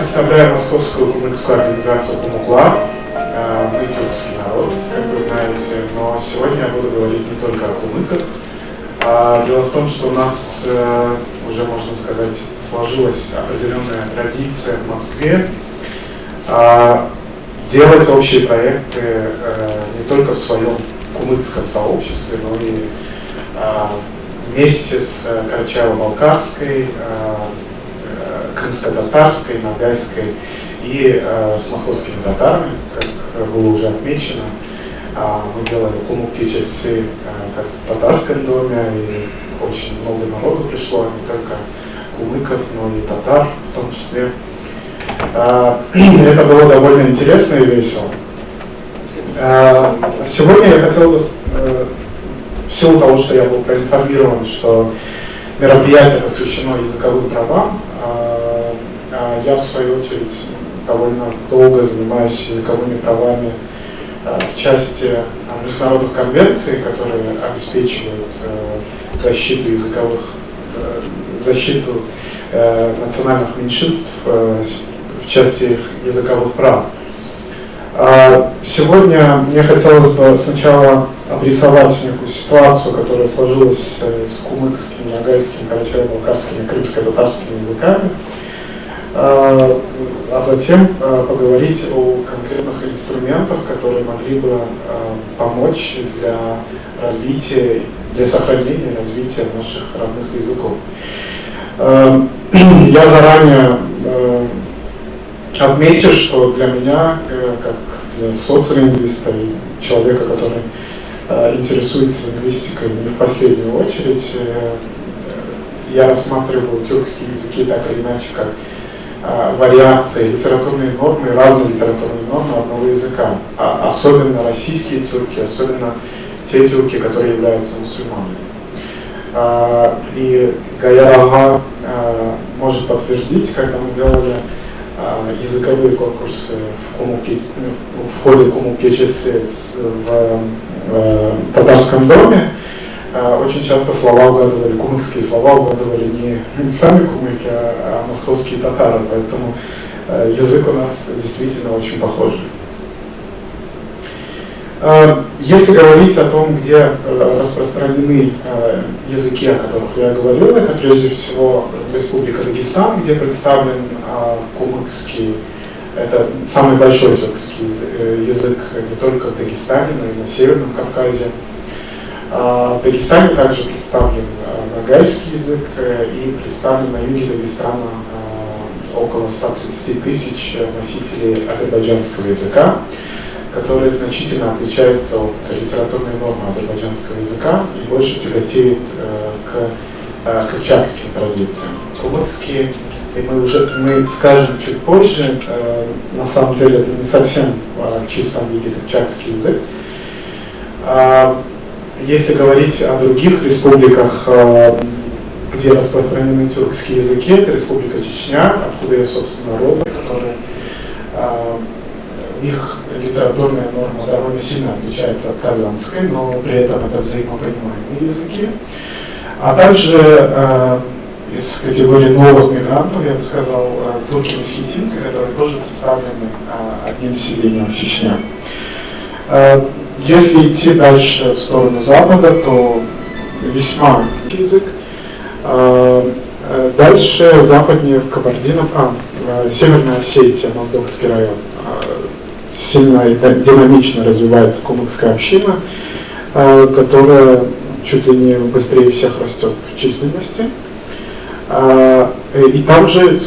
представляю московскую кумыкскую организацию Кумуклар. Мы тюркский народ, как вы знаете, но сегодня я буду говорить не только о кумыках. Дело в том, что у нас уже, можно сказать, сложилась определенная традиция в Москве делать общие проекты не только в своем кумыкском сообществе, но и вместе с Карачаево-Балкарской, крымско-татарской, ногайской и с московскими татарами, как было уже отмечено. Мы делали кумыки часы как в татарском доме, и очень много народу пришло, не только кумыков, но и татар в том числе. Это было довольно интересно и весело. Сегодня я хотел бы, в силу того, что я был проинформирован, что мероприятие посвящено языковым правам, я в свою очередь довольно долго занимаюсь языковыми правами в части международных конвенций, которые обеспечивают защиту национальных меньшинств в части их языковых прав. Сегодня мне хотелось бы сначала обрисовать некую ситуацию, которая сложилась с кумыкским, ногайским, карачаево-балкарским и крымско-татарскими языками, а затем поговорить о конкретных инструментах, которые могли бы помочь для развития, для сохранения и развития наших родных языков. Я заранее отмечу, что для меня, как для социолингвиста и человека, который интересуется лингвистикой не в последнюю очередь, я рассматриваю тюркские языки так или иначе как вариации, литературные нормы, разные литературные нормы одного языка, особенно российские тюрки, особенно те тюрки, которые являются мусульманами. И Гаяр Ага может подтвердить, когда мы делали языковые конкурсы в ходе кумыки часы в татарском доме, очень часто слова угадывали, кумыкские слова угадывали не сами кумыки, а московские татары, поэтому язык у нас действительно очень похожий. Если говорить о том, где распространены языки, о которых я говорил, это прежде всего Республика Дагестан, где представлен кумыкский, это самый большой тюркский язык не только в Дагестане, но и на Северном Кавказе. В Дагестане также представлен ногайский язык и представлен на юге Дагестана около 130 тысяч носителей азербайджанского языка, который значительно отличается от литературной нормы азербайджанского языка и больше тяготеет к кыпчакским традициям. Кумыкский, мы скажем чуть позже, на самом деле это не совсем в чистом виде кыпчакский язык. Если говорить о других республиках, где распространены тюркские языки, это Республика Чечня, откуда я, собственно, родом, которые их литературная норма довольно сильно отличается от казанской, но при этом это взаимопонимаемые языки. А также из категории новых мигрантов, я бы сказал, турки-месхетинцы, которые тоже представлены одним населением Чечня. Если идти дальше в сторону Запада, то весьма язык. Дальше западнее в Кабардино, Северная Осетия, Моздокский район. Сильно и динамично развивается кумыкская община, которая чуть ли не быстрее всех растет в численности. И там же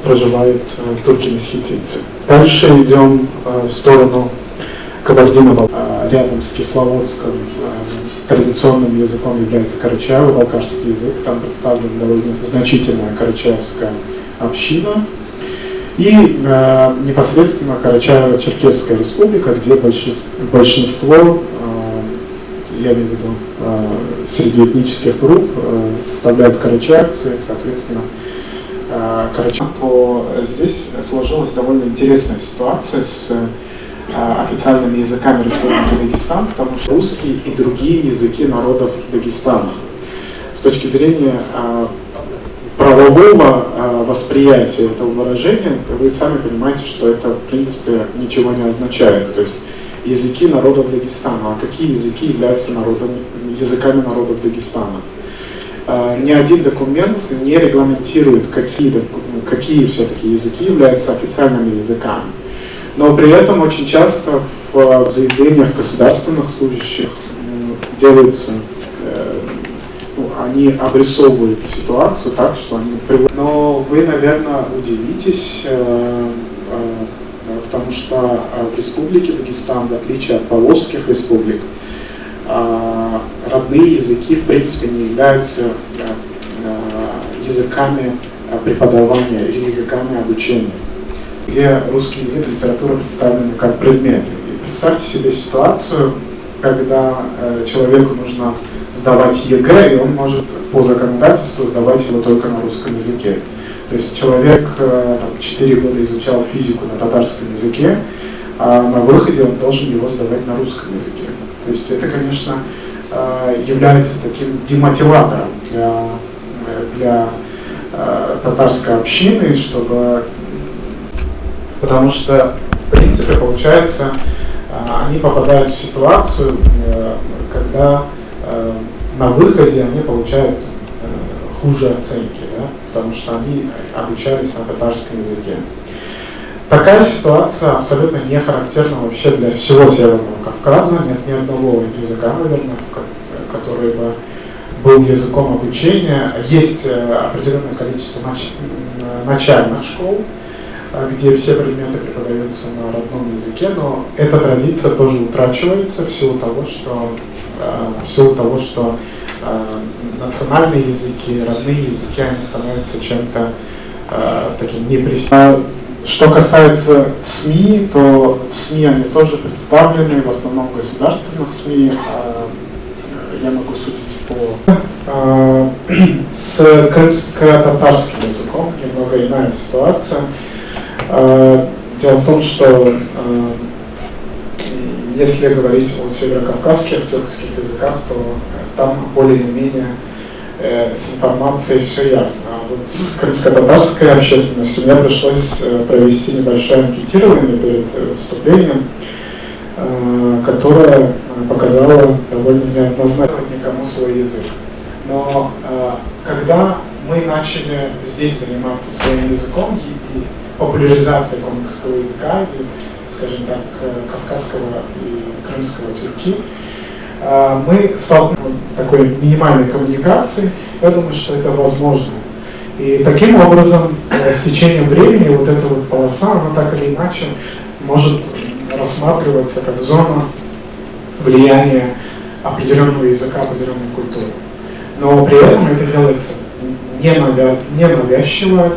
проживают турки-месхетинцы. Дальше идем в сторону Кабардино-Балкарии. Рядом с Кисловодском традиционным языком является карачаево-балкарский язык. Там представлена довольно значительная карачаевская община. И непосредственно Карачаево-Черкесская республика, где большинство, я имею в виду, среди этнических групп составляют карачаевцы, соответственно, то здесь сложилась довольно интересная ситуация с официальными языками Республики Дагестан, потому что русский и другие языки народов Дагестана. С точки зрения правового восприятия этого выражения, вы сами понимаете, что это в принципе ничего не означает. То есть языки народов Дагестана. А какие языки являются языками народов Дагестана? Ни один документ не регламентирует, какие все-таки языки являются официальными языками. Но при этом очень часто в заявлениях государственных служащих делаются, они обрисовывают ситуацию так, что они приводят. Но вы, наверное, удивитесь, потому что в Республике Дагестан, в отличие от поволжских республик, родные языки в принципе не являются языками преподавания или языками обучения, где русский язык и литература представлены как предметы. И представьте себе ситуацию, когда человеку нужно сдавать ЕГЭ, и он может по законодательству сдавать его только на русском языке. То есть человек 4 года изучал физику на татарском языке, а на выходе он должен его сдавать на русском языке. То есть это, конечно, является таким демотиватором для татарской общины, потому что, в принципе, получается, они попадают в ситуацию, когда на выходе они получают хуже оценки, да, потому что они обучались на татарском языке. Такая ситуация абсолютно не характерна вообще для всего Северного Кавказа. Нет ни одного языка, наверное, который бы был языком обучения. Есть определенное количество начальных школ, где все предметы преподаются на родном языке, но эта традиция тоже утрачивается в силу того, что национальные языки, родные языки, они становятся чем-то таким непристойным. Что касается СМИ, то в СМИ они тоже представлены, в основном государственных СМИ. Я могу судить с крымско-татарским языком, немного иная ситуация. Дело в том, что если говорить о северокавказских тюркских языках, то там более или менее с информацией все ясно. А вот с крымско-татарской общественностью мне пришлось провести небольшое анкетирование перед выступлением, которое показало довольно неоднозначно никому свой язык. Но когда мы начали здесь заниматься своим языком и популяризацией комиксского языка, и, скажем так, кавказского и крымского тюрки, мы столкнулись с такой минимальной коммуникацией. Я думаю, что это возможно. И таким образом, с течением времени, вот эта вот полоса, она так или иначе может рассматриваться как зона влияния определенного языка, определенной культуры. Но при этом это делается не навязчиво,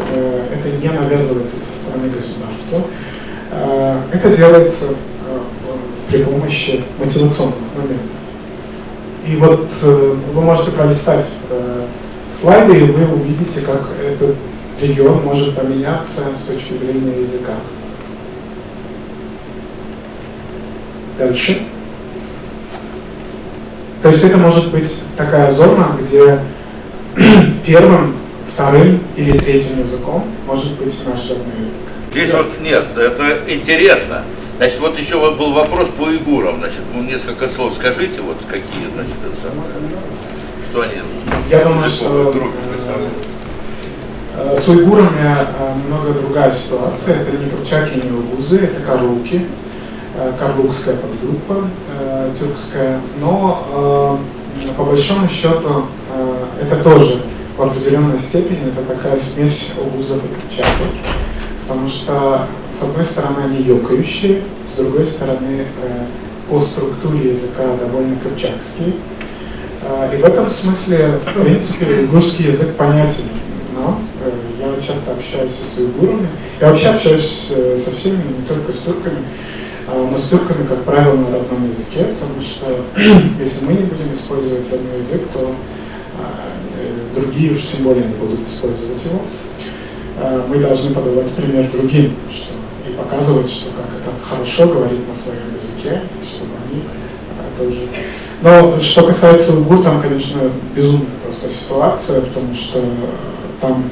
это не навязывается со стороны государства. Это делается при помощи мотивационных моментов. И вот вы можете пролистать слайды, и вы увидите, как этот регион может поменяться с точки зрения языка. Дальше. То есть это может быть такая зона, где первым, вторым или третьим языком может быть наш родной язык. Здесь да. Вот нет, это интересно. Значит, вот еще был вопрос по уйгурам. Значит, несколько слов скажите, вот какие, значит, это самое, что они. Я думаю, что с уйгурами немного другая ситуация. Это не кыпчаки, не угузы, это карлуки, карлукская подгруппа тюркская. Но по большому счету это тоже в определенной степени это такая смесь угузов и кыпчаков. Потому что, с одной стороны, они ёкающие, с другой стороны, по структуре языка довольно кыпчакские. И в этом смысле, в принципе, уйгурский язык понятен. Но я часто общаюсь с уйгурами. Я вообще общаюсь со всеми, не только с тюрками, но с тюрками, как правило, на родном языке, потому что если мы не будем использовать родной язык, то другие уж тем более не будут использовать его. Мы должны подавать пример другим, и показывать, что как это хорошо говорить на своем языке, чтобы они тоже. Но что касается уйгур, там, конечно, безумная просто ситуация, потому что там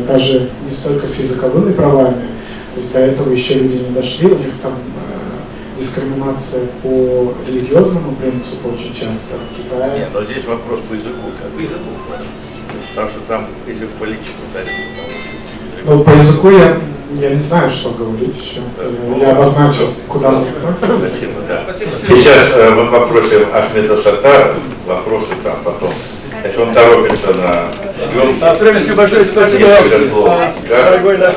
даже не столько с языковыми правами, то есть до этого еще люди не дошли, у них там дискриминация по религиозному принципу очень часто в Китае. Нет, но здесь вопрос по языку, как по языку. Потому что там, если в политику удариться, Ну, по языку я не знаю, что говорить еще. Я обозначил, куда он относится. Спасибо, да. Сейчас мы попросим Ахмеда Саттара, вопросы там потом. Значит, он торопится на съемки. Большое спасибо, Несколько слов. дорогой наш